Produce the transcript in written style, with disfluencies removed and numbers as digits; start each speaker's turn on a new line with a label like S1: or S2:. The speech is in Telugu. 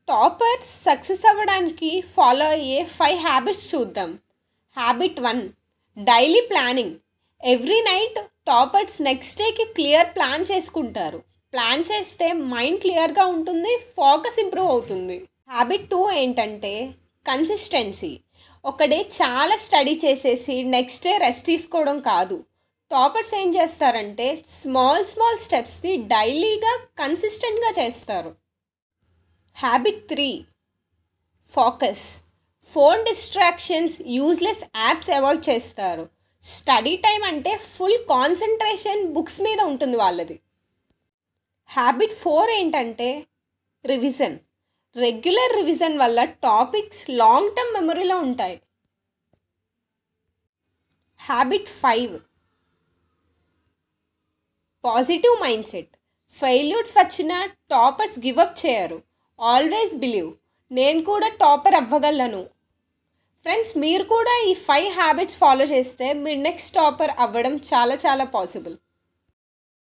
S1: టాపర్ సక్సెస్ అవ్వడానికి ఫాలో అయ్యే 5 హ్యాబిట్స్ చూద్దాం. Habit 1, daily planning. Every night toppers next డేకి క్లియర్ ప్లాన్ చేసుకుంటారు. ప్లాన్ చేస్తే మైండ్ క్లియర్గా ఉంటుంది, ఫోకస్ ఇంప్రూవ్ అవుతుంది. హ్యాబిట్ 2 ఏంటంటే కన్సిస్టెన్సీ. ఒక డే చాలా స్టడీ చేసేసి నెక్స్ట్ డే రెస్ట్ తీసుకోవడం కాదు. టాపర్స్ ఏం చేస్తారంటే స్మాల్ స్టెప్స్ని డైలీగా కన్సిస్టెంట్గా చేస్తారు. Habit 3, focus. Phone distractions, useless apps avoid చేస్తారు. స్టడీ టైం అంటే ఫుల్ కాన్సన్ట్రేషన్ బుక్స్ మీద ఉంటుంది వాళ్ళది. హ్యాబిట్ 4 ఏంటంటే రివిజన్. రెగ్యులర్ రివిజన్ వల్ల టాపిక్స్ లాంగ్ టర్మ్ మెమరీలో ఉంటాయి. Habit 5, positive mind set. Failures వచ్చినా టాపర్స్ గివప్ చేయరు. ఆల్వేస్ బిలీవ్, నేను కూడా టాపర్ అవ్వగలను. ఫ్రెండ్స్, మీరు కూడా ఈ 5 హ్యాబిట్స్ ఫాలో చేస్తే మీరు నెక్స్ట్ టాపర్ అవ్వడం చాలా చాలా పాసిబుల్.